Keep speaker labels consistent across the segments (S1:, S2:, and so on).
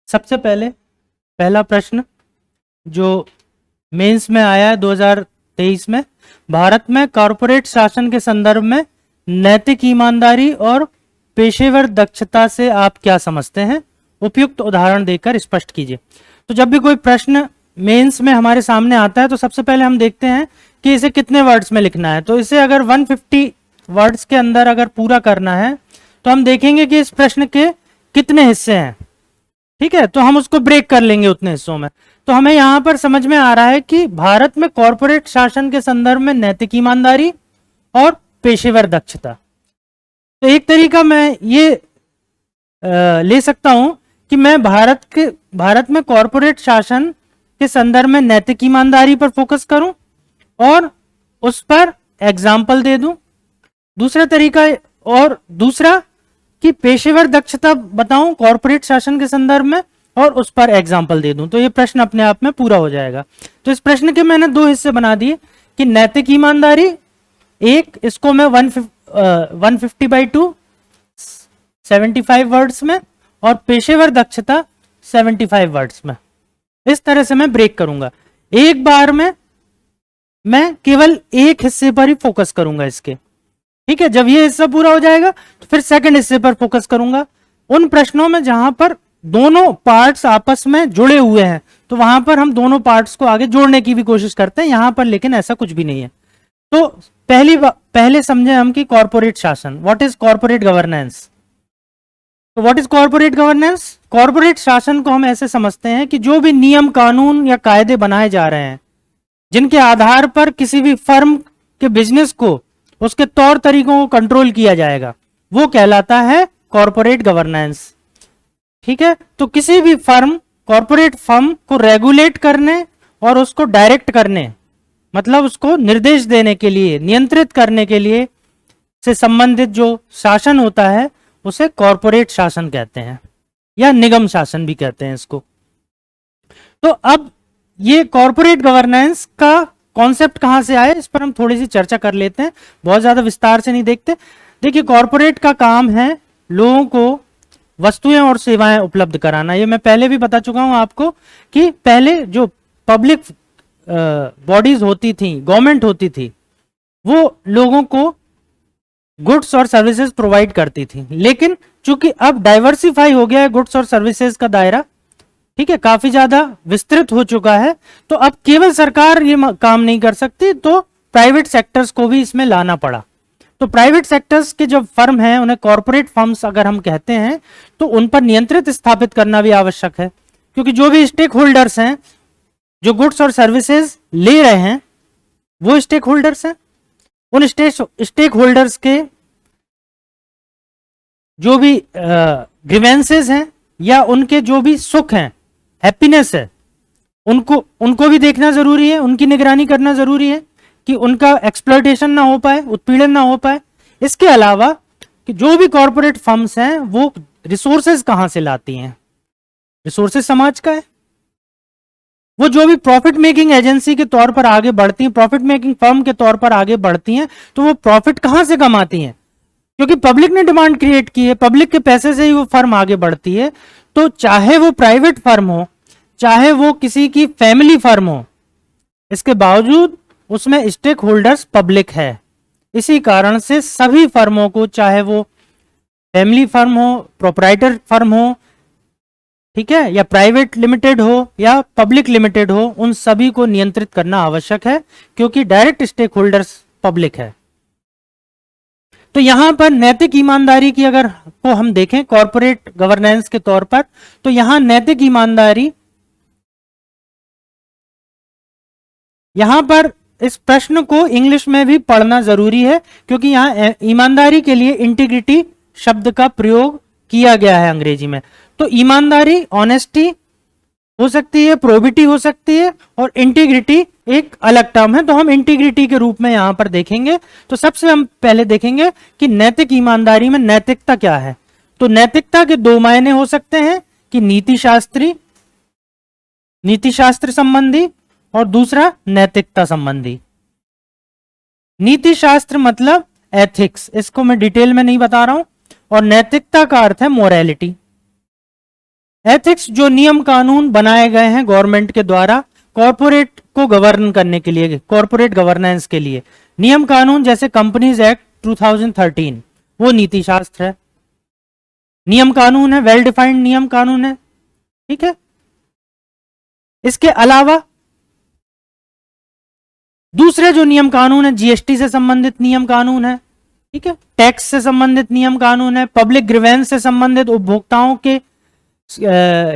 S1: सबसे पहले पहला प्रश्न जो मेंस में आया है 2023 में, भारत में कॉरपोरेट शासन के संदर्भ में नैतिक ईमानदारी और पेशेवर दक्षता से आप क्या समझते हैं? उपयुक्त उदाहरण देकर स्पष्ट कीजिए। तो जब भी कोई प्रश्न मेंस में हमारे सामने आता है तो सबसे पहले हम देखते हैं कि इसे कितने वर्ड्स में लिखना है। तो इसे अगर 150 वर्ड्स के अंदर अगर पूरा करना है तो हम देखेंगे कि इस प्रश्न के कितने हिस्से हैं। ठीक है, तो हम उसको ब्रेक कर लेंगे उतने हिस्सों में। तो हमें यहां पर समझ में आ रहा है कि भारत में कॉरपोरेट शासन के संदर्भ में नैतिक ईमानदारी और पेशेवर दक्षता। तो एक तरीका मैं ये ले सकता हूं कि मैं भारत में कॉरपोरेट शासन के संदर्भ में नैतिक ईमानदारी पर फोकस करूं और उस पर एग्जाम्पल दे दूं। दूसरा तरीका और दूसरा कि पेशेवर दक्षता बताऊं कॉरपोरेट शासन के संदर्भ में और उस पर एग्जाम्पल दे दूं। तो ये प्रश्न अपने आप में पूरा हो जाएगा। तो इस प्रश्न के मैंने दो हिस्से बना दिए कि नैतिक ईमानदारी एक, इसको मैं 150/2 75 वर्ड्स में और पेशेवर दक्षता 75 वर्ड्स में। इस तरह से मैं ब्रेक करूंगा। एक बार में मैं केवल एक हिस्से पर ही फोकस करूंगा इसके। ठीक है, जब ये हिस्सा पूरा हो जाएगा तो फिर सेकंड हिस्से पर फोकस करूंगा। उन प्रश्नों में जहां पर दोनों पार्ट्स आपस में जुड़े हुए हैं तो वहां पर हम दोनों पार्ट्स को आगे जोड़ने की भी कोशिश करते हैं। यहां पर लेकिन ऐसा कुछ भी नहीं है। तो पहले समझे हम कि कॉरपोरेट शासन, व्हाट इज कॉरपोरेट गवर्नेंस। तो what is corporate governance? Corporate शासन को हम ऐसे समझते हैं कि जो भी नियम कानून या कायदे बनाए जा रहे हैं जिनके आधार पर किसी भी फर्म के बिजनेस को उसके तौर तरीकों को कंट्रोल किया जाएगा वो कहलाता है कॉरपोरेट गवर्नेंस। ठीक है, तो किसी भी कॉरपोरेट फर्म को रेगुलेट करने और उसको डायरेक्ट करने, मतलब उसको निर्देश देने के लिए, नियंत्रित करने के लिए से संबंधित जो शासन होता है उसे कॉरपोरेट शासन कहते हैं या निगम शासन भी कहते हैं इसको। तो अब ये कॉरपोरेट गवर्नेंस का कॉन्सेप्ट कहां से आया इस पर हम थोड़ी सी चर्चा कर लेते हैं, बहुत ज्यादा विस्तार से नहीं देखते। देखिए, कॉरपोरेट का काम है लोगों को वस्तुएं और सेवाएं उपलब्ध कराना। ये मैं पहले भी बता चुका हूं आपको कि पहले जो पब्लिक बॉडीज होती थी, गवर्नमेंट होती थी, वो लोगों को गुड्स और सर्विसेज प्रोवाइड करती थी। लेकिन चूंकि अब डाइवर्सिफाई हो गया है गुड्स और सर्विसेज का दायरा, ठीक है, काफी ज्यादा विस्तृत हो चुका है, तो अब केवल सरकार ये काम नहीं कर सकती, तो प्राइवेट सेक्टर्स को भी इसमें लाना पड़ा। तो प्राइवेट सेक्टर्स के जो फर्म हैं उन्हें कॉरपोरेट फर्म्स अगर हम कहते हैं तो उन पर नियंत्रित स्थापित करना भी आवश्यक है, क्योंकि जो भी स्टेक होल्डर्स हैं जो गुड्स और सर्विसेज ले रहे हैं वो स्टेक होल्डर्स हैं। उन स्टेक होल्डर्स के जो भी ग्रीवेंसेस हैं या उनके जो भी सुख हैं, हैप्पीनेस है, उनको भी देखना जरूरी है, उनकी निगरानी करना जरूरी है कि उनका एक्सप्लॉयटेशन ना हो पाए, उत्पीड़न ना हो पाए। इसके अलावा कि जो भी कॉरपोरेट फर्म्स हैं वो रिसोर्सेज कहां से लाती हैं? रिसोर्सेज समाज का है। वो जो भी प्रॉफिट मेकिंग एजेंसी के तौर पर आगे बढ़ती हैं, प्रॉफिट मेकिंग फर्म के तौर पर आगे बढ़ती हैं, तो वो प्रॉफिट कहां से कमाती हैं? क्योंकि पब्लिक ने डिमांड क्रिएट की है, पब्लिक के पैसे से ही वो फर्म आगे बढ़ती है। तो चाहे वो प्राइवेट फर्म हो, चाहे वो किसी की फैमिली फर्म हो, इसके बावजूद उसमें स्टेक होल्डर्स पब्लिक है। इसी कारण से सभी फर्मों को, चाहे वो फैमिली फर्म हो, प्रोप्राइटर फर्म हो, ठीक है, या प्राइवेट लिमिटेड हो या पब्लिक लिमिटेड हो, उन सभी को नियंत्रित करना आवश्यक है, क्योंकि डायरेक्ट स्टेक होल्डर्स पब्लिक है। तो यहां पर नैतिक ईमानदारी की अगर को हम देखें कॉरपोरेट गवर्नेंस के तौर पर, तो यहां नैतिक ईमानदारी, यहां पर इस प्रश्न को इंग्लिश में भी पढ़ना जरूरी है, क्योंकि यहां ईमानदारी के लिए इंटीग्रिटी शब्द का प्रयोग किया गया है अंग्रेजी में। तो ईमानदारी, ऑनेस्टी हो सकती है, प्रोबिटी हो सकती है, और इंटीग्रिटी एक अलग टर्म है, तो हम इंटीग्रिटी के रूप में यहां पर देखेंगे। तो सबसे हम पहले देखेंगे कि नैतिक ईमानदारी में नैतिकता क्या है। तो नैतिकता के दो मायने हो सकते हैं कि नीति शास्त्र संबंधी और दूसरा नैतिकता संबंधी। नीति शास्त्र मतलब एथिक्स, इसको मैं डिटेल में नहीं बता रहा हूं, और नैतिकता का अर्थ है मोरालिटी। एथिक्स जो नियम कानून बनाए गए हैं गवर्नमेंट के द्वारा कॉरपोरेट को गवर्न करने के लिए, कॉरपोरेट गवर्नेंस के लिए नियम कानून, जैसे कंपनीज एक्ट 2013 वो नीति शास्त्र है, नियम कानून है, वेल डिफाइंड नियम कानून है। ठीक है, इसके अलावा दूसरे जो नियम कानून है, जीएसटी से संबंधित नियम कानून है, ठीक है, टैक्स से संबंधित नियम कानून है, पब्लिक ग्रीवेंस से संबंधित, उपभोक्ताओं के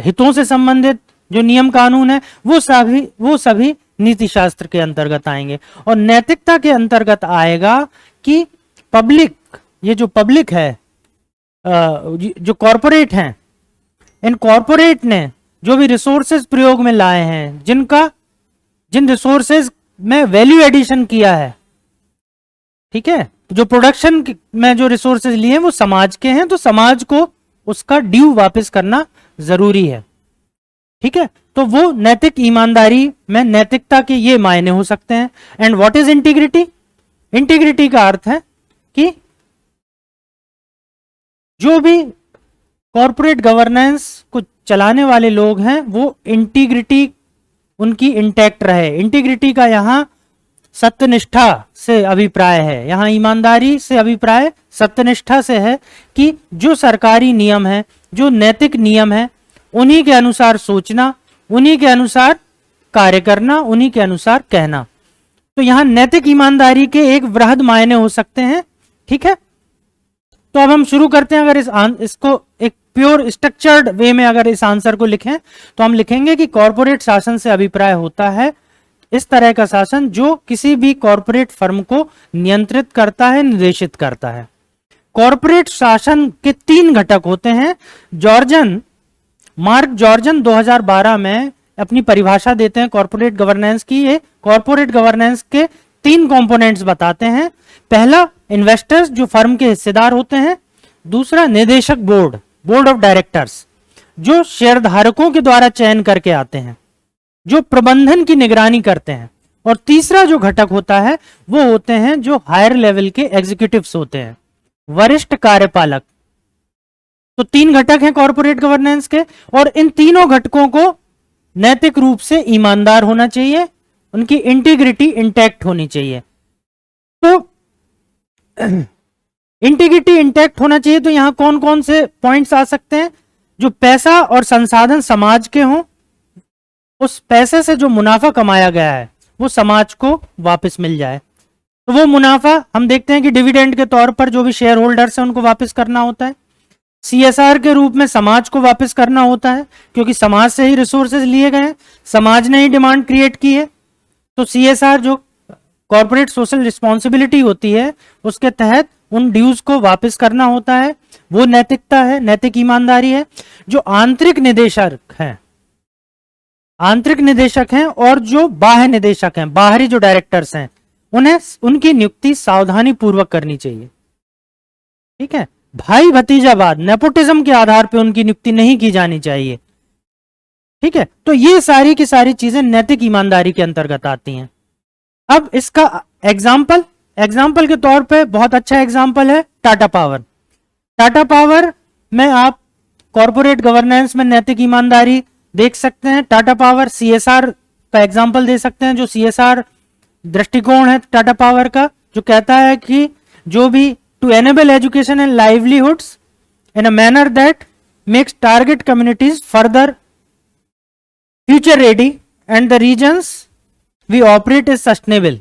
S1: हितों से संबंधित जो नियम कानून है वो सभी नीति शास्त्र के अंतर्गत आएंगे। और नैतिकता के अंतर्गत आएगा कि पब्लिक, ये जो पब्लिक है, जो कॉरपोरेट हैं, इन कॉरपोरेट ने जो भी रिसोर्सेज प्रयोग में लाए हैं, जिन रिसोर्सेज में वैल्यू एडिशन किया है, ठीक है, जो प्रोडक्शन में जो रिसोर्सेज लिए हैं वो समाज के हैं, तो समाज को उसका ड्यू वापस करना जरूरी है। ठीक है, तो वो नैतिक ईमानदारी में नैतिकता के ये मायने हो सकते हैं। And what is integrity? Integrity का अर्थ है कि जो भी कॉरपोरेट गवर्नेंस को चलाने वाले लोग हैं वो इंटीग्रिटी उनकी इंटैक्ट रहे। इंटीग्रिटी का यहां सत्यनिष्ठा से अभिप्राय है, यहां ईमानदारी से अभिप्राय सत्यनिष्ठा से है कि जो सरकारी नियम है, जो नैतिक नियम है, उन्हीं के अनुसार सोचना, उन्हीं के अनुसार कार्य करना, उन्हीं के अनुसार कहना। तो यहां नैतिक ईमानदारी के एक वृहद मायने हो सकते हैं। ठीक है, तो अब हम शुरू करते हैं। अगर इसको एक प्योर स्ट्रक्चर्ड वे में अगर इस आंसर को लिखें तो हम लिखेंगे कि कॉरपोरेट शासन से अभिप्राय होता है इस तरह का शासन जो किसी भी कॉरपोरेट फर्म को नियंत्रित करता है, निर्देशित करता है। कॉरपोरेट शासन के 3 घटक होते हैं। मार्क जॉर्जन 2012 में अपनी परिभाषा देते हैं कॉरपोरेट गवर्नेंस की। ये कॉरपोरेट गवर्नेंस के 3 कंपोनेंट्स बताते हैं। पहला, इन्वेस्टर्स जो फर्म के हिस्सेदार होते हैं। दूसरा, निदेशक बोर्ड ऑफ डायरेक्टर्स जो शेयरधारकों के द्वारा चयन करके आते हैं, जो प्रबंधन की निगरानी करते हैं। और तीसरा जो घटक होता है वो होते हैं जो हायर लेवल के एग्जीक्यूटिव्स होते हैं, वरिष्ठ कार्यपालक। तो 3 घटक हैं कॉरपोरेट गवर्नेंस के, और इन तीनों घटकों को नैतिक रूप से ईमानदार होना चाहिए, उनकी इंटीग्रिटी इंटैक्ट होनी चाहिए। तो इंटीग्रिटी इंटैक्ट होना चाहिए, तो यहां कौन कौन से पॉइंट्स आ सकते हैं? जो पैसा और संसाधन समाज के हों, उस पैसे से जो मुनाफा कमाया गया है वो समाज को वापस मिल जाए। तो वो मुनाफा हम देखते हैं कि डिविडेंड के तौर पर जो भी शेयर होल्डर्स हैं उनको वापस करना होता है। सीएसआर के रूप में समाज को वापस करना होता है, क्योंकि समाज से ही रिसोर्सेज लिए गए हैं, समाज ने ही डिमांड क्रिएट की है। तो सीएसआर जो कॉर्पोरेट सोशल रिस्पॉन्सिबिलिटी होती है उसके तहत उन ड्यूज को वापस करना होता है। वो नैतिकता है, नैतिक ईमानदारी है। जो आंतरिक निदेशक हैं और जो बाह्य निदेशक हैं, बाहरी जो डायरेक्टर्स हैं, उनकी नियुक्ति सावधानी पूर्वक करनी चाहिए। ठीक है, भाई भतीजावाद, नेपोटिज्म के आधार पर उनकी नियुक्ति नहीं की जानी चाहिए। ठीक है, तो ये सारी की सारी चीजें नैतिक ईमानदारी के अंतर्गत आती हैं। अब इसका एग्जाम्पल के तौर पे बहुत अच्छा एग्जाम्पल है टाटा पावर। टाटा पावर में आप कॉरपोरेट गवर्नेंस में नैतिक ईमानदारी देख सकते हैं। टाटा पावर सीएसआर का एग्जाम्पल दे सकते हैं, जो सीएसआर दृष्टिकोण है टाटा पावर का, जो कहता है कि जो भी to enable education and livelihoods in a manner that makes target communities further future ready and the regions we operate is sustainable.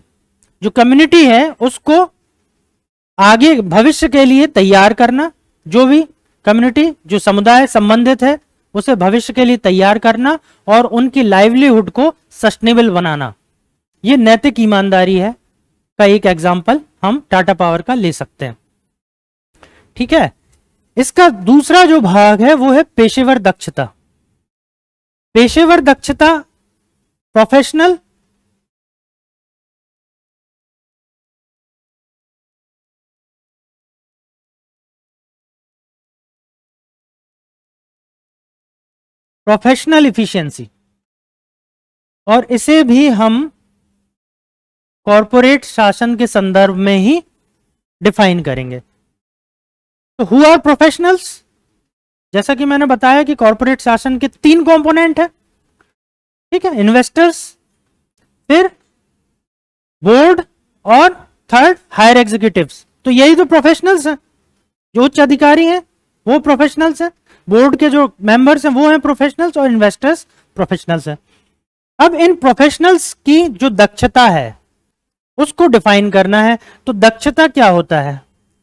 S1: जो कम्युनिटी है उसको आगे भविष्य के लिए तैयार करना, जो भी कम्युनिटी जो समुदाय संबंधित है उसे भविष्य के लिए तैयार करना और उनकी लाइवलीहुड को सस्टेनेबल बनाना, ये नैतिक ईमानदारी है का एक एग्जाम्पल हम टाटा पावर का ले सकते हैं। ठीक है, इसका दूसरा जो भाग है वो है पेशेवर दक्षता। पेशेवर दक्षता प्रोफेशनल इफिशिएंसी, और इसे भी हम कॉरपोरेट शासन के संदर्भ में ही डिफाइन करेंगे। तो हु आर प्रोफेशनल्स? जैसा कि मैंने बताया कि कॉर्पोरेट शासन के 3 कंपोनेंट है, ठीक है, इन्वेस्टर्स, फिर बोर्ड, और थर्ड हायर एग्जीक्यूटिव्स। तो यही तो प्रोफेशनल्स हैं, जो उच्च अधिकारी हैं वो प्रोफेशनल्स हैं, बोर्ड के जो मेंबर्स हैं वो हैं प्रोफेशनल्स, और इन्वेस्टर्स प्रोफेशनल्स हैं। अब इन प्रोफेशनल्स की जो दक्षता है उसको डिफाइन करना है। तो दक्षता क्या होता है?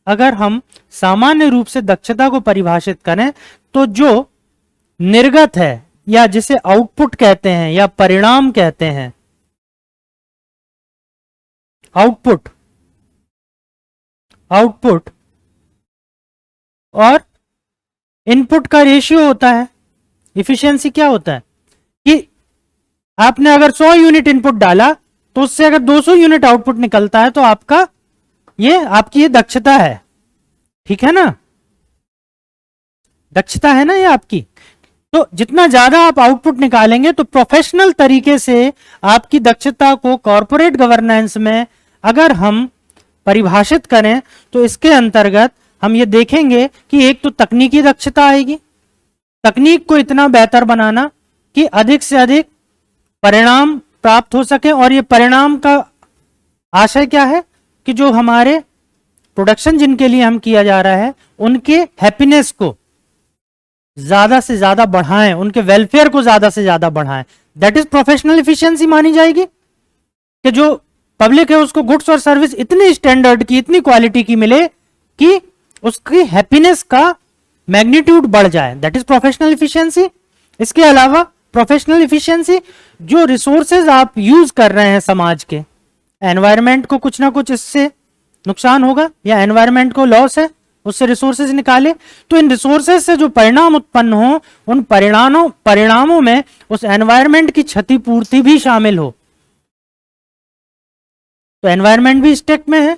S1: अगर हम सामान्य रूप से दक्षता को परिभाषित करें तो जो निर्गत है, या जिसे आउटपुट कहते हैं या परिणाम कहते हैं, आउटपुट और इनपुट का रेशियो होता है। इफिशियंसी क्या होता है कि आपने अगर 100 यूनिट इनपुट डाला तो उससे अगर 200 यूनिट आउटपुट निकलता है तो आपकी ये दक्षता है, ठीक है ना, दक्षता है ना ये आपकी। तो जितना ज्यादा आप आउटपुट निकालेंगे तो प्रोफेशनल तरीके से आपकी दक्षता को कॉर्पोरेट गवर्नेंस में अगर हम परिभाषित करें तो इसके अंतर्गत हम ये देखेंगे कि एक तो तकनीकी दक्षता आएगी, तकनीक को इतना बेहतर बनाना कि अधिक से अधिक परिणाम प्राप्त हो सके, और ये परिणाम का आशय क्या है कि जो हमारे प्रोडक्शन जिनके लिए हम किया जा रहा है उनके हैप्पीनेस को ज्यादा से ज्यादा बढ़ाएं, उनके वेलफेयर को ज्यादा से ज्यादा बढ़ाएं। दैट इज प्रोफेशनल इफिशियंसी मानी जाएगी कि जो पब्लिक है उसको गुड्स और सर्विस इतनी स्टैंडर्ड की, इतनी क्वालिटी की मिले कि उसकी हैप्पीनेस का मैग्नीट्यूड बढ़ जाए। That is professional efficiency. इसके अलावा प्रोफेशनल इफिशियंसी, जो रिसोर्सेज आप यूज कर रहे हैं समाज के, एनवायरमेंट को कुछ ना कुछ इससे नुकसान होगा या एनवायरमेंट को लॉस है, उससे रिसोर्सेज निकाले, तो इन रिसोर्सेज से जो परिणाम उत्पन्न हो उन परिणामों में उस एनवायरमेंट की क्षतिपूर्ति भी शामिल हो। तो एनवायरमेंट भी स्टेक में है,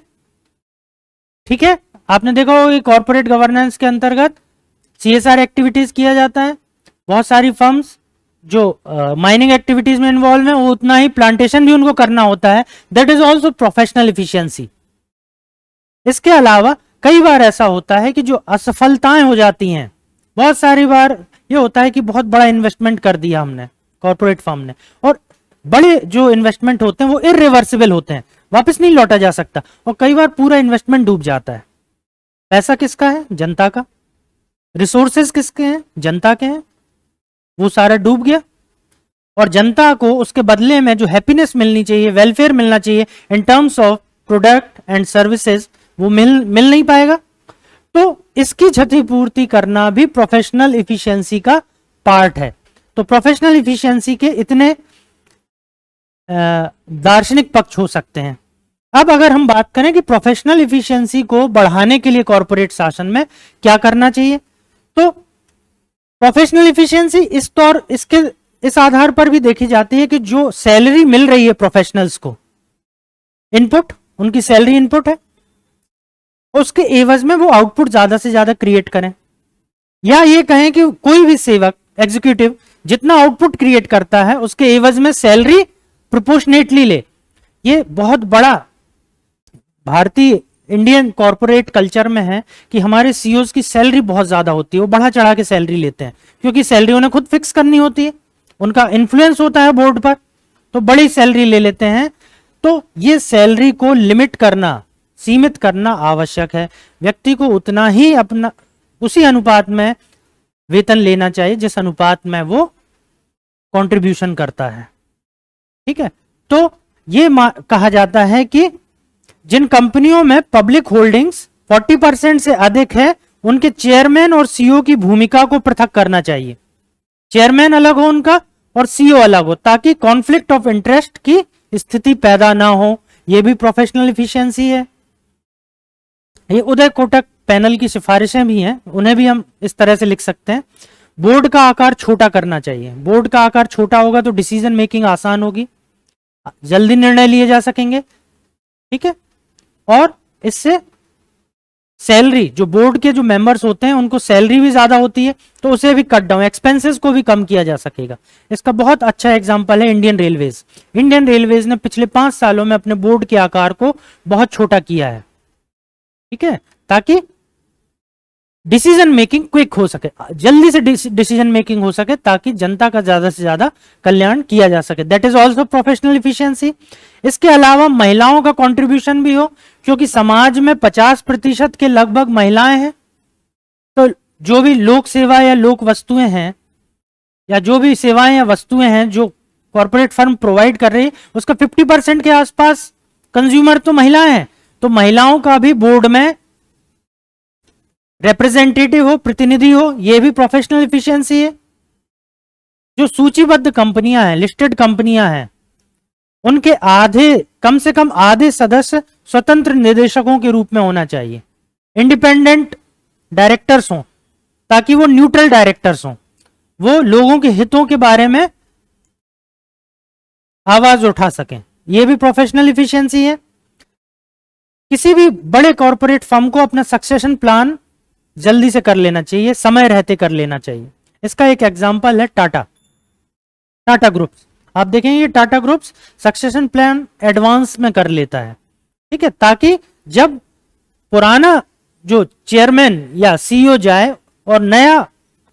S1: ठीक है। आपने देखा होगा कि कॉर्पोरेट गवर्नेंस के अंतर्गत सीएसआर एक्टिविटीज किया जाता है। बहुत सारी फर्म्स जो माइनिंग एक्टिविटीज में इन्वॉल्व है वो उतना ही प्लांटेशन भी उनको करना होता है। That is also professional efficiency. इसके अलावा कई बार ऐसा होता है कि जो असफलताएं हो जाती हैं, बहुत सारी बार ये होता है कि बहुत बड़ा इन्वेस्टमेंट कर दिया हमने कॉर्पोरेट फर्म ने, और बड़े जो इन्वेस्टमेंट होते हैं वो इररिवर्सिबल होते हैं, वापस नहीं लौटा जा सकता, और कई बार पूरा इन्वेस्टमेंट डूब जाता है। पैसा किसका है? जनता का। रिसोर्सेज किसके हैं? जनता के हैं। वो सारा डूब गया, और जनता को उसके बदले में जो हैप्पीनेस मिलनी चाहिए, वेलफेयर मिलना चाहिए in terms of product and services, वो मिल नहीं पाएगा। तो इसकी क्षतिपूर्ति करना भी प्रोफेशनल इफिशियंसी का पार्ट है। तो प्रोफेशनल इफिशियंसी के इतने दार्शनिक पक्ष हो सकते हैं। अब अगर हम बात करें कि प्रोफेशनल इफिशियंसी को बढ़ाने के लिए कॉर्पोरेट शासन में क्या करना चाहिए, तो प्रोफेशनल इफिशियंसी इस आधार पर भी देखी जाती है कि जो सैलरी मिल रही है प्रोफेशनल्स को, इनपुट, उनकी सैलरी इनपुट है, उसके एवज में वो आउटपुट ज्यादा से ज्यादा क्रिएट करें, या ये कहें कि कोई भी सेवक, एग्जीक्यूटिव जितना आउटपुट क्रिएट करता है उसके एवज में सैलरी प्रोपोर्शनेटली ले। ये बहुत बड़ा भारतीय इंडियन कॉर्पोरेट कल्चर में है कि हमारे सीईओज की सैलरी बहुत ज्यादा होती है, वो बढ़ा चढ़ा के सैलरी लेते हैं, क्योंकि सैलरी उन्हें खुद फिक्स करनी होती है, उनका इन्फ्लुएंस होता है बोर्ड पर, तो बड़ी सैलरी ले लेते हैं। तो ये सैलरी को लिमिट करना, सीमित करना आवश्यक है। व्यक्ति को उतना ही अपना उसी अनुपात में वेतन लेना चाहिए जिस अनुपात में वो कंट्रीब्यूशन करता है, ठीक है। तो ये कहा जाता है कि जिन कंपनियों में पब्लिक होल्डिंग्स 40% से अधिक है उनके चेयरमैन और सीईओ की भूमिका को पृथक करना चाहिए। चेयरमैन अलग हो उनका और सीईओ अलग हो, ताकि कॉन्फ्लिक्ट ऑफ इंटरेस्ट की स्थिति पैदा ना हो। यह भी प्रोफेशनल इफिशियंसी है। ये उदय कोटक पैनल की सिफारिशें भी हैं, उन्हें भी हम इस तरह से लिख सकते हैं। बोर्ड का आकार छोटा करना चाहिए। बोर्ड का आकार छोटा होगा तो डिसीजन मेकिंग आसान होगी, जल्दी निर्णय लिए जा सकेंगे, ठीक है। और इससे सैलरी, जो बोर्ड के जो मेंबर्स होते हैं उनको सैलरी भी ज्यादा होती है, तो उसे भी कट डाउन, एक्सपेंसेस को भी कम किया जा सकेगा। इसका बहुत अच्छा एग्जांपल है इंडियन रेलवेज। इंडियन रेलवेज ने पिछले 5 सालों में अपने बोर्ड के आकार को बहुत छोटा किया है, ठीक है, ताकि डिसीजन मेकिंग क्विक हो सके, जल्दी से डिसीजन मेकिंग हो सके, ताकि जनता का ज्यादा से ज्यादा कल्याण किया जा सके। That is also professional efficiency. इसके अलावा महिलाओं का कंट्रीब्यूशन भी हो, क्योंकि समाज में 50% के लगभग महिलाएं हैं। तो जो भी लोक सेवा या लोक वस्तुएं हैं, या जो भी सेवाएं या वस्तुएं हैं जो कॉर्पोरेट फर्म प्रोवाइड कर रही है, उसका 50% के आसपास कंज्यूमर तो महिलाएं हैं। तो महिलाओं का भी बोर्ड में रिप्रेजेंटेटिव हो, प्रतिनिधि हो, यह भी प्रोफेशनल इफिशियंसी है। जो सूचीबद्ध कंपनियां हैं, लिस्टेड कंपनियां हैं, उनके कम से कम आधे सदस्य स्वतंत्र निदेशकों के रूप में होना चाहिए, इंडिपेंडेंट डायरेक्टर्स हों, ताकि वो न्यूट्रल डायरेक्टर्स हों, वो लोगों के हितों के बारे में आवाज उठा सकें। यह भी प्रोफेशनल इफिशियंसी है। किसी भी बड़े कॉर्पोरेट फर्म को अपना सक्सेशन प्लान जल्दी से कर लेना चाहिए, समय रहते कर लेना चाहिए। इसका एक एग्जांपल है टाटा ग्रुप्स। आप देखेंगे Tata groups succession plan advance में कर लेता है, ठीक है, ताकि जब पुराना जो चेयरमैन या सीईओ जाए और नया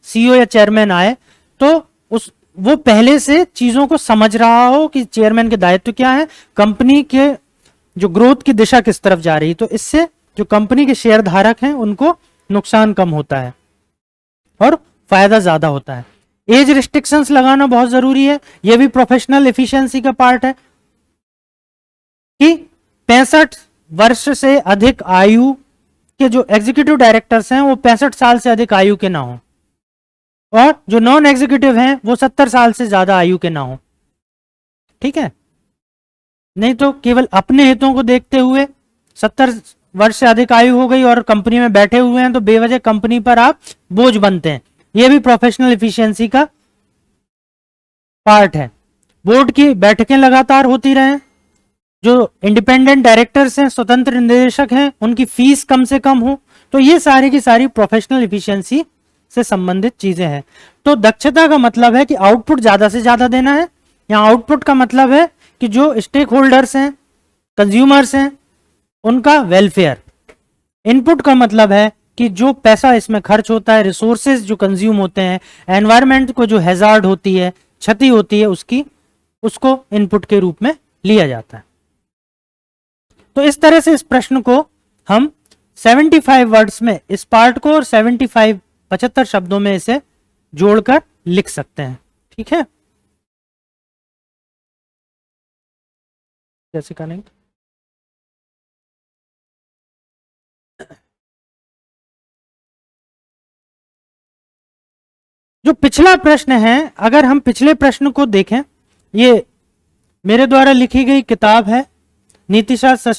S1: सीईओ या चेयरमैन आए, तो वो पहले से चीजों को समझ रहा हो कि चेयरमैन के दायित्व क्या है, कंपनी के जो ग्रोथ की दिशा किस तरफ जा रही है। तो इससे जो कंपनी के शेयर धारक हैं उनको नुकसान कम होता है और फायदा ज्यादा होता है। एज रिस्ट्रिक्शंस लगाना बहुत जरूरी है, यह भी प्रोफेशनल एफिशिएंसी का पार्ट है कि 65 वर्ष से अधिक आयु के जो एग्जीक्यूटिव डायरेक्टर्स हैं वो 65 साल से अधिक आयु के ना हो, और जो नॉन एग्जीक्यूटिव हैं वो 70 साल से ज्यादा आयु के ना हो, ठीक है। नहीं तो केवल अपने हितों को देखते हुए 70 वर्ष से अधिक आयु हो गई और कंपनी में बैठे हुए हैं, तो बेवजह कंपनी पर आप बोझ बनते हैं। यह भी प्रोफेशनल एफिशिएंसी का पार्ट है। बोर्ड की बैठकें लगातार होती रहें, जो इंडिपेंडेंट डायरेक्टर्स हैं, स्वतंत्र निदेशक हैं, उनकी फीस कम से कम हो। तो ये सारी की सारी प्रोफेशनल एफिशिएंसी से संबंधित चीजें हैं। तो दक्षता का मतलब है कि आउटपुट ज्यादा से ज्यादा देना है। यहां आउटपुट का मतलब है कि जो स्टेक होल्डर्स हैं, कंज्यूमर्स हैं, उनका वेलफेयर। इनपुट का मतलब है कि जो पैसा इसमें खर्च होता है, रिसोर्सेज जो कंज्यूम होते हैं, एनवायरनमेंट को जो हैजार्ड होती है, क्षति होती है, उसको इनपुट के रूप में लिया जाता है। तो इस तरह से इस प्रश्न को हम 75 वर्ड्स में इस पार्ट को और 75 शब्दों में इसे जोड़कर लिख सकते हैं, ठीक है। कैसे करेंगे? जो पिछला प्रश्न है, अगर हम पिछले प्रश्न को देखें, ये मेरे द्वारा लिखी गई किताब है नीतिशास्त्र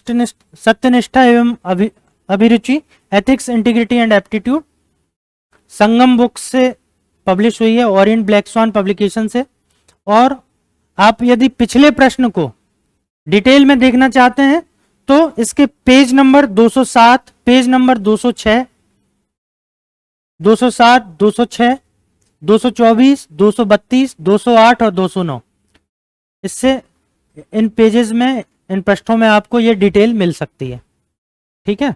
S1: सत्यनिष्ठा एवं अभिरुचि, ethics integrity and aptitude, Sangam books से पब्लिश हुई है, ओरिएंट ब्लैक स्वान पब्लिकेशन से। और आप यदि पिछले प्रश्न को डिटेल में देखना चाहते हैं तो इसके पेज नंबर 207, पेज नंबर 206, 207, 206, 224, 232, 208 और 209, इससे इन पेजेस में, इन पृष्ठों में आपको ये डिटेल मिल सकती है, ठीक है।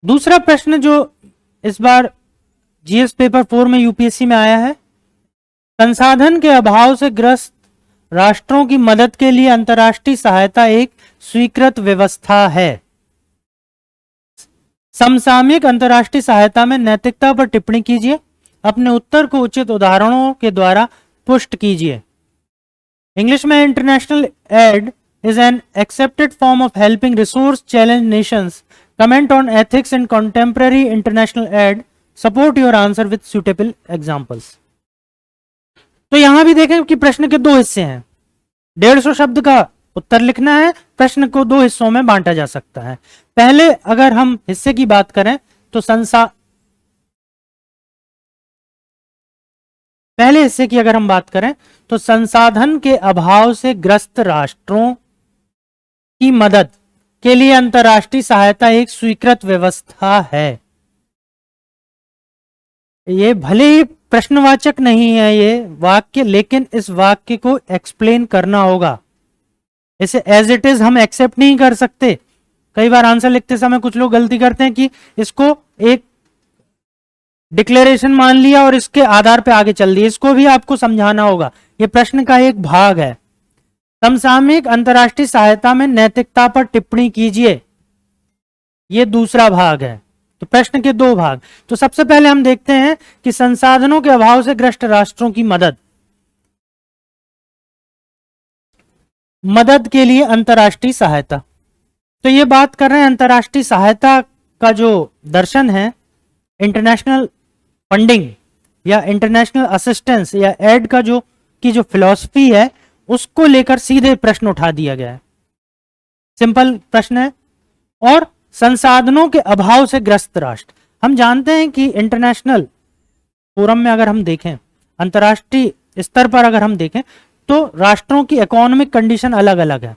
S1: दूसरा प्रश्न जो इस बार जीएस पेपर 4 में यूपीएससी में आया है, संसाधन के अभाव से ग्रस्त राष्ट्रों की मदद के लिए अंतर्राष्ट्रीय सहायता एक स्वीकृत व्यवस्था है। समसामयिक अंतर्राष्ट्रीय सहायता में नैतिकता पर टिप्पणी कीजिए, अपने उत्तर को उचित उदाहरणों के द्वारा पुष्ट कीजिए। इंग्लिश में international aid is an accepted form of helping resource challenged nations. Comment on ethics in contemporary international aid. Support your answer with suitable examples. तो यहां भी देखें कि प्रश्न के दो हिस्से हैं, 150 शब्द का उत्तर लिखना है। प्रश्न को दो हिस्सों में बांटा जा सकता है। पहले अगर हम हिस्से की बात करें तो पहले हिस्से की अगर हम बात करें तो संसाधन के अभाव से ग्रस्त राष्ट्रों की मदद के लिए अंतर्राष्ट्रीय सहायता एक स्वीकृत व्यवस्था है। ये भले ही प्रश्नवाचक नहीं है ये वाक्य, लेकिन इस वाक्य को एक्सप्लेन करना होगा। इसे एज इट इज हम एक्सेप्ट नहीं कर सकते। कई बार आंसर लिखते समय कुछ लोग गलती करते हैं कि इसको एक डिक्लेरेशन मान लिया और इसके आधार पे आगे चल दिए। इसको भी आपको समझाना होगा, ये प्रश्न का एक भाग है। समसामयिक अंतर्राष्ट्रीय सहायता में नैतिकता पर टिप्पणी कीजिए, ये दूसरा भाग है। तो प्रश्न के दो भाग। तो सबसे पहले हम देखते हैं कि संसाधनों के अभाव से ग्रस्त राष्ट्रों की मदद के लिए अंतर्राष्ट्रीय सहायता। तो ये बात कर रहे हैं अंतर्राष्ट्रीय सहायता का जो दर्शन है, इंटरनेशनल फंडिंग या इंटरनेशनल असिस्टेंस या एड का जो फिलॉसफी है, उसको लेकर सीधे प्रश्न उठा दिया गया है। सिंपल प्रश्न है। और संसाधनों के अभाव से ग्रस्त राष्ट्र, हम जानते हैं कि इंटरनेशनल फोरम में अगर हम देखें, अंतर्राष्ट्रीय स्तर पर अगर हम देखें, तो राष्ट्रों की इकोनॉमिक कंडीशन अलग अलग है।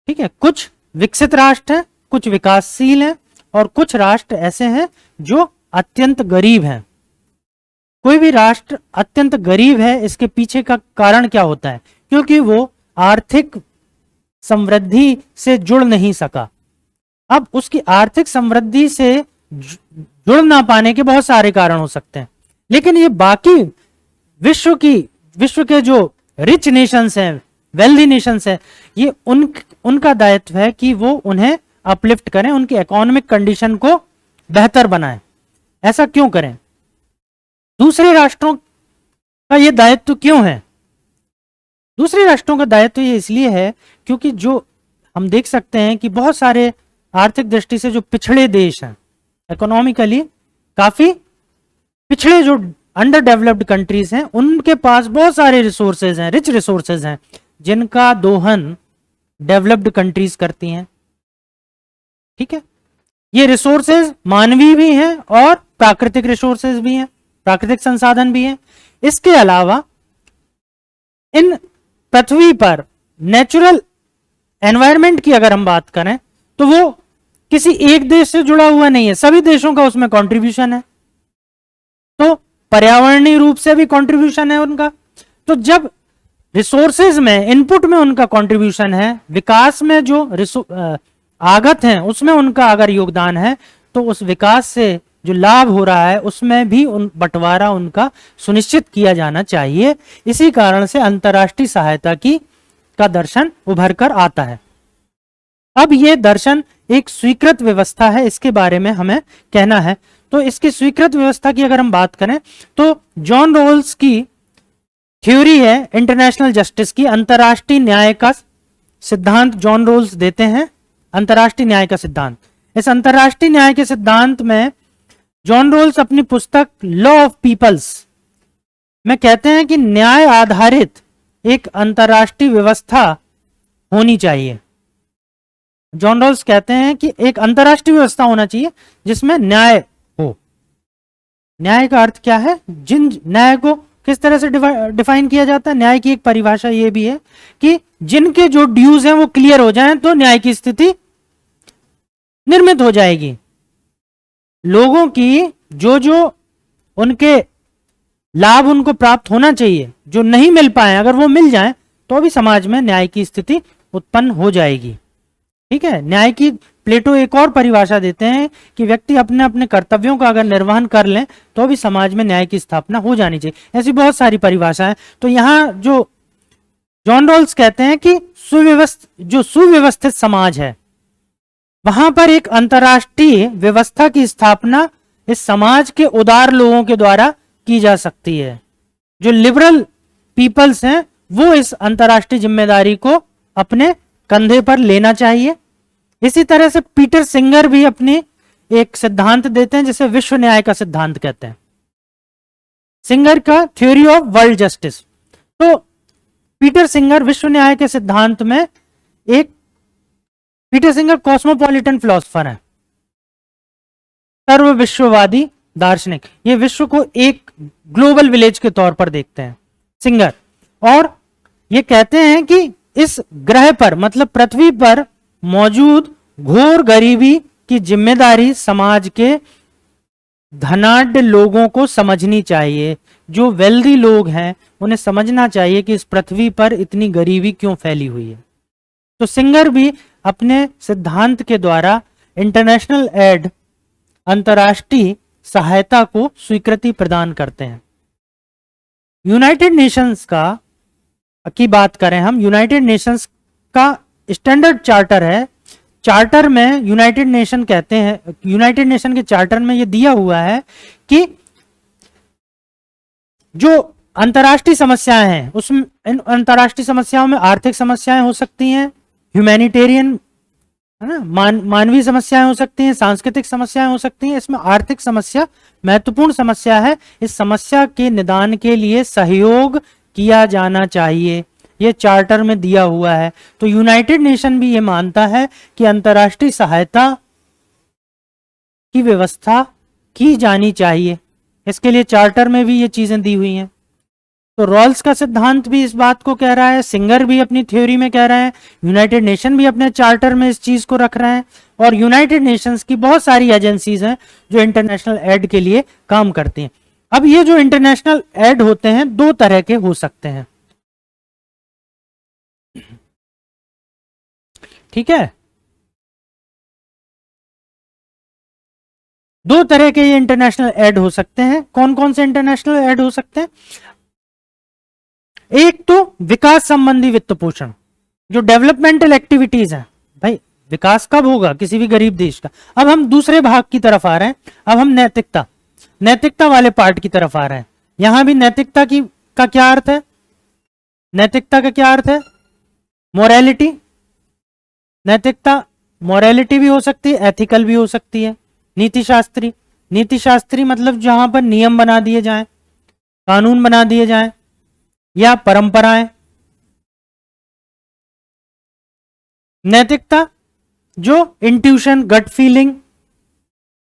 S1: ठीक है, कुछ विकसित राष्ट्र हैं, कुछ विकासशील हैं, और कुछ राष्ट्र ऐसे हैं जो अत्यंत गरीब हैं। कोई भी राष्ट्र अत्यंत गरीब है, इसके पीछे का कारण क्या होता है? क्योंकि वो आर्थिक समृद्धि से जुड़ नहीं सका। अब उसकी आर्थिक समृद्धि से जुड़ ना पाने के बहुत सारे कारण हो सकते हैं, लेकिन ये बाकी विश्व के जो रिच नेशंस हैं, वेल्दी नेशंस हैं, ये उनका दायित्व है कि वो उन्हें अपलिफ्ट करें, उनकी इकोनॉमिक कंडीशन को बेहतर बनाएं। ऐसा क्यों करें? दूसरे राष्ट्रों का ये दायित्व क्यों है? दूसरे राष्ट्रों का दायित्व ये इसलिए है क्योंकि जो हम देख सकते हैं कि बहुत सारे आर्थिक दृष्टि से जो पिछड़े देश हैं, इकोनॉमिकली काफी पिछड़े जो अंडर डेवलप्ड कंट्रीज हैं, उनके पास बहुत सारे रिसोर्सेज हैं, रिच रिसोर्सेज हैं, जिनका दोहन डेवलप्ड कंट्रीज करती हैं। ठीक है, ये रिसोर्सेज मानवीय भी हैं और प्राकृतिक रिसोर्सेज भी हैं, प्राकृतिक संसाधन भी हैं। इसके अलावा इन पृथ्वी पर नेचुरल एनवायरनमेंट की अगर हम बात करें तो वो किसी एक देश से जुड़ा हुआ नहीं है, सभी देशों का उसमें कंट्रीब्यूशन है। तो पर्यावरणीय रूप से भी कंट्रीब्यूशन है उनका। तो जब रिसोर्सेज में, इनपुट में उनका कंट्रीब्यूशन है, विकास में जो आगत हैं उसमें उनका अगर योगदान है, तो उस विकास से जो लाभ हो रहा है उसमें भी बंटवारा उनका सुनिश्चित किया जाना चाहिए। इसी कारण से अंतर्राष्ट्रीय सहायता का दर्शन उभर कर आता है। अब ये दर्शन एक स्वीकृत व्यवस्था है, इसके बारे में हमें कहना है। तो इसकी स्वीकृत व्यवस्था की अगर हम बात करें तो जॉन रोल्स की थ्योरी है इंटरनेशनल जस्टिस की, अंतर्राष्ट्रीय न्याय का सिद्धांत जॉन रोल्स देते हैं, अंतर्राष्ट्रीय न्याय का सिद्धांत। इस अंतर्राष्ट्रीय न्याय के सिद्धांत में जॉन रोल्स अपनी पुस्तक लॉ ऑफ पीपल्स में कहते हैं कि न्याय आधारित एक अंतर्राष्ट्रीय व्यवस्था होनी चाहिए। जॉन रोल्स कहते हैं कि एक अंतर्राष्ट्रीय व्यवस्था होना चाहिए जिसमें न्याय हो। न्याय का अर्थ क्या है? न्याय को किस तरह से डिफाइन किया जाता है? न्याय की एक परिभाषा ये भी है कि जिनके जो ड्यूज हैं वो क्लियर हो जाएं तो न्याय की स्थिति निर्मित हो जाएगी। लोगों की जो उनके लाभ उनको प्राप्त होना चाहिए, जो नहीं मिल पाए, अगर वो मिल जाएं तो भी समाज में न्याय की स्थिति उत्पन्न हो जाएगी। ठीक है, न्याय की प्लेटो एक और परिभाषा देते हैं कि व्यक्ति अपने अपने कर्तव्यों का अगर निर्वहन कर लें तो भी समाज में न्याय की स्थापना हो जानी चाहिए। ऐसी बहुत सारी परिभाषाएं। तो यहां जो जॉन रोल्स कहते हैं कि सुव्यवस्थित समाज है, वहां पर एक अंतर्राष्ट्रीय व्यवस्था की स्थापना इस समाज के उदार लोगों के द्वारा की जा सकती है। जो लिबरल पीपल्स हैं वो इस अंतर्राष्ट्रीय जिम्मेदारी को अपने कंधे पर लेना चाहिए। इसी तरह से पीटर सिंगर भी अपनी एक सिद्धांत देते हैं जिसे विश्व न्याय का सिद्धांत कहते हैं, सिंगर का थ्योरी ऑफ वर्ल्ड जस्टिस। तो पीटर सिंगर विश्व न्याय के सिद्धांत में पीटर सिंगर कॉस्मोपॉलिटन फिलोसोफर है, सर्व विश्ववादी दार्शनिक। ये विश्व को एक ग्लोबल विलेज के तौर पर देखते हैं सिंगर, और ये कहते हैं कि इस ग्रह पर, मतलब पृथ्वी पर मौजूद घोर गरीबी की जिम्मेदारी समाज के धनाढ्य लोगों को समझनी चाहिए, जो वेल्दी लोग हैं उन्हें समझना चाहिए कि इस पृथ्वी पर इतनी गरीबी क्यों फैली हुई है। तो सिंगर भी अपने सिद्धांत के द्वारा इंटरनेशनल एड, अंतर्राष्ट्रीय सहायता को स्वीकृति प्रदान करते हैं। यूनाइटेड नेशंस की बात करें हम, यूनाइटेड नेशंस का स्टैंडर्ड चार्टर है। चार्टर में यूनाइटेड नेशन कहते हैं, यूनाइटेड नेशन के चार्टर में यह दिया हुआ है कि जो अंतर्राष्ट्रीय समस्याएं हैं, उसमें इन अंतर्राष्ट्रीय समस्याओं में आर्थिक समस्याएं हो सकती हैं, ह्यूमैनिटेरियन है ना, मानवीय समस्याएं हो सकती हैं, सांस्कृतिक समस्याएं हो सकती हैं। इसमें आर्थिक समस्या महत्वपूर्ण समस्या है। इस समस्या के निदान के लिए सहयोग किया जाना चाहिए, यह चार्टर में दिया हुआ है। तो यूनाइटेड नेशन भी यह मानता है कि अंतर्राष्ट्रीय सहायता की व्यवस्था की जानी चाहिए। इसके लिए चार्टर में भी ये चीजें दी हुई हैं। तो रॉल्स का सिद्धांत भी इस बात को कह रहा है, सिंगर भी अपनी थ्योरी में कह रहे हैं, यूनाइटेड नेशन भी अपने चार्टर में इस चीज को रख रहे हैं, और यूनाइटेड नेशंस की बहुत सारी एजेंसीज हैं जो इंटरनेशनल एड के लिए काम करती हैं। अब ये जो इंटरनेशनल एड होते हैं दो तरह के हो सकते हैं, ठीक है। दो तरह के ये इंटरनेशनल एड हो सकते हैं। कौन कौन से इंटरनेशनल एड हो सकते हैं? एक तो विकास संबंधी वित्त पोषण, जो डेवलपमेंटल एक्टिविटीज हैं। भाई विकास कब होगा किसी भी गरीब देश का? अब हम दूसरे भाग की तरफ आ रहे हैं, अब हम नैतिकता वाले पार्ट की तरफ आ रहे हैं। यहां भी नैतिकता का क्या अर्थ है? नैतिकता का क्या अर्थ है? मोरालिटी। नैतिकता मोरालिटी भी हो सकती है, एथिकल भी हो सकती है। नीति शास्त्री मतलब जहां पर नियम बना दिए जाएं, कानून बना दिए जाएं, या परंपराएं। नैतिकता जो इंट्यूशन, गट फीलिंग,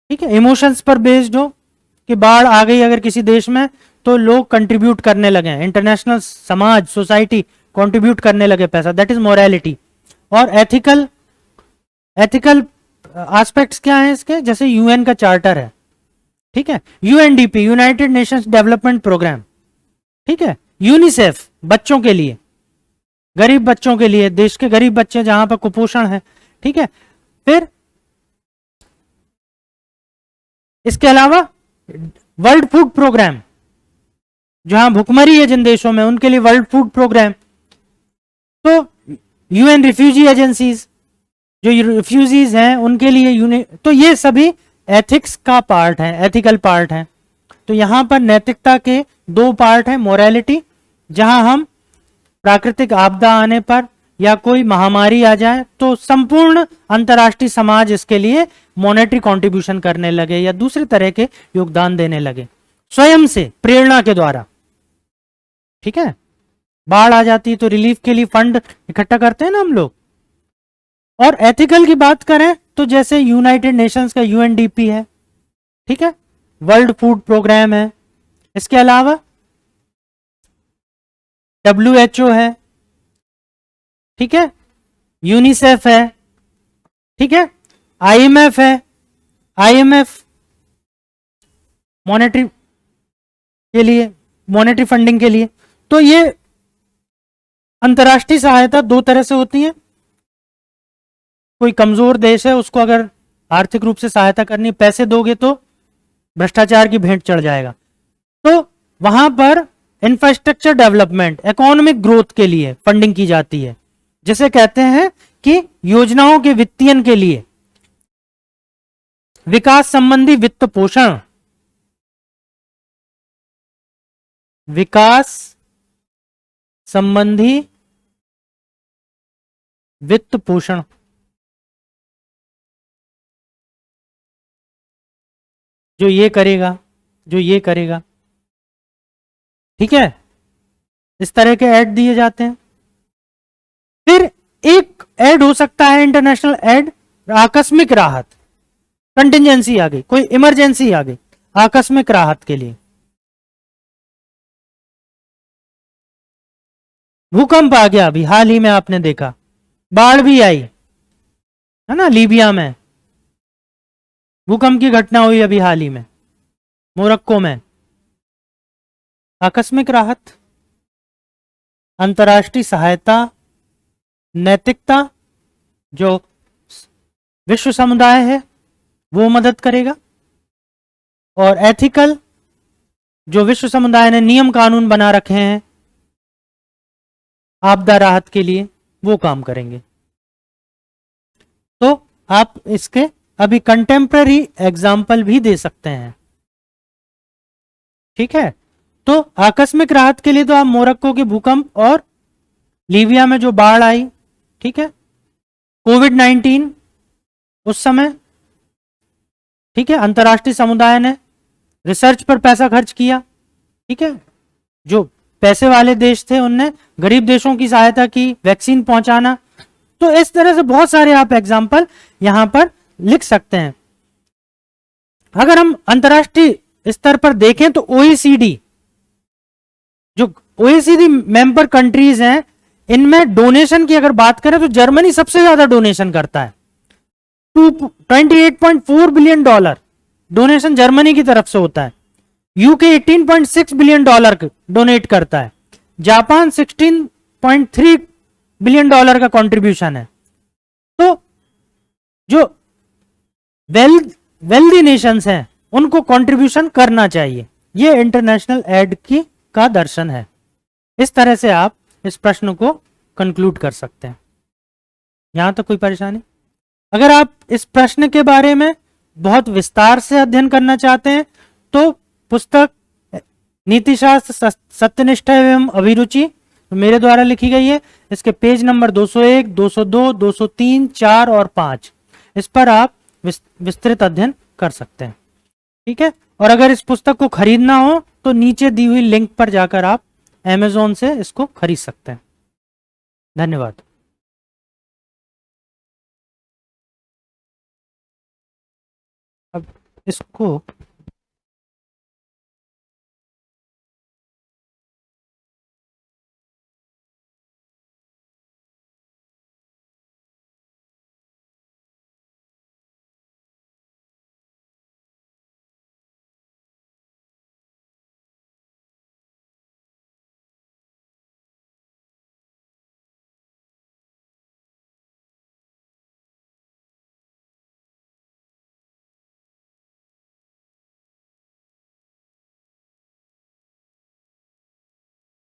S1: ठीक है, इमोशंस पर बेस्ड हो, कि बाढ़ आ गई अगर किसी देश में तो लोग कंट्रीब्यूट करने लगे, इंटरनेशनल समाज, सोसाइटी कंट्रीब्यूट करने लगे पैसा, दैट इज मोरालिटी। और एथिकल एस्पेक्ट्स क्या है इसके? जैसे यूएन का चार्टर है, ठीक है, UNDP, United Nations Development Programme, ठीक है, यूनिसेफ बच्चों के लिए, गरीब बच्चों के लिए, देश के गरीब बच्चे जहां पर कुपोषण है, ठीक है। फिर इसके अलावा वर्ल्ड फूड प्रोग्राम, जहां भुखमरी है जिन देशों में उनके लिए वर्ल्ड फूड प्रोग्राम। तो यूएन रिफ्यूजी एजेंसीज, जो रिफ्यूजीज हैं उनके लिए तो ये सभी एथिक्स का पार्ट है, एथिकल पार्ट है। तो यहां पर नैतिकता के दो पार्ट है, मोरालिटी, जहां हम प्राकृतिक आपदा आने पर या कोई महामारी आ जाए तो संपूर्ण अंतर्राष्ट्रीय समाज इसके लिए मॉनेटरी कंट्रीब्यूशन करने लगे या दूसरे तरह के योगदान देने लगे, स्वयं से प्रेरणा के द्वारा, ठीक है। बाढ़ आ जाती तो रिलीफ के लिए फंड इकट्ठा करते हैं ना हम लोग। और एथिकल की बात करें तो जैसे यूनाइटेड नेशंस का यूएनडीपी है, ठीक है, वर्ल्ड फूड प्रोग्राम है, इसके अलावा WHO है, ठीक है, यूनिसेफ है, ठीक है, IMF है, IMF मॉनेटरी के लिए, मॉनेटरी फंडिंग के लिए। तो ये अंतर्राष्ट्रीय सहायता दो तरह से होती है। कोई कमजोर देश है, उसको अगर आर्थिक रूप से सहायता करनी, पैसे दोगे तो भ्रष्टाचार की भेंट चढ़ जाएगा, तो वहां पर इंफ्रास्ट्रक्चर डेवलपमेंट, इकोनॉमिक ग्रोथ के लिए फंडिंग की जाती है, जिसे कहते हैं कि योजनाओं के वित्तीयन के लिए विकास संबंधी वित्त पोषण, विकास संबंधी वित्त पोषण। जो ये करेगा, ठीक है, इस तरह के ऐड दिए जाते हैं। फिर एक ऐड हो सकता है इंटरनेशनल ऐड, आकस्मिक राहत, कंटिजेंसी आ गई, कोई इमरजेंसी आ गई, आकस्मिक राहत के लिए। भूकंप आ गया, अभी हाल ही में आपने देखा, बाढ़ भी आई है ना, लीबिया में भूकंप की घटना हुई अभी हाल ही में, मोरक्को में आकस्मिक राहत, अंतर्राष्ट्रीय सहायता, नैतिकता, जो विश्व समुदाय है वो मदद करेगा, और एथिकल, जो विश्व समुदाय ने नियम कानून बना रखे हैं आपदा राहत के लिए, वो काम करेंगे। तो आप इसके अभी कंटेम्प्ररी एग्जाम्पल भी दे सकते हैं। ठीक है, तो आकस्मिक राहत के लिए तो आप मोरक्को के भूकंप और लीबिया में जो बाढ़ आई, ठीक है, कोविड-19 उस समय, ठीक है, अंतर्राष्ट्रीय समुदाय ने रिसर्च पर पैसा खर्च किया, ठीक है, जो पैसे वाले देश थे उनने गरीब देशों की सहायता की, वैक्सीन पहुंचाना। तो इस तरह से बहुत सारे आप एग्जाम्पल यहां पर लिख सकते हैं। अगर हम अंतर्राष्ट्रीय स्तर पर देखें तो ओईसीडी, जो ओईसीडी मेंबर कंट्रीज हैं, इनमें डोनेशन की अगर बात करें तो जर्मनी सबसे ज्यादा डोनेशन करता है। $28.4 बिलियन डोनेशन जर्मनी की तरफ से होता है। यूके $18.6 बिलियन डोनेट करता है। जापान $16.3 बिलियन का कंट्रीब्यूशन है। तो जो वेल्दी नेशंस हैं उनको कंट्रीब्यूशन करना चाहिए, ये इंटरनेशनल एड की का दर्शन है। इस तरह से आप इस प्रश्न को कंक्लूड कर सकते हैं। यहां तक कोई परेशानी? अगर आप इस प्रश्न के बारे में बहुत विस्तार से अध्ययन करना चाहते हैं तो पुस्तक नीतिशास्त्र सत्यनिष्ठा एवं अभिरुचि मेरे द्वारा लिखी गई है। इसके पेज नंबर 201, 202, 203, 4 और 5, इस पर आप विस्तृत अध्ययन कर सकते हैं। ठीक है, और अगर इस पुस्तक को खरीदना हो तो नीचे दी हुई लिंक पर जाकर आप Amazon से इसको खरीद सकते हैं। धन्यवाद। अब इसको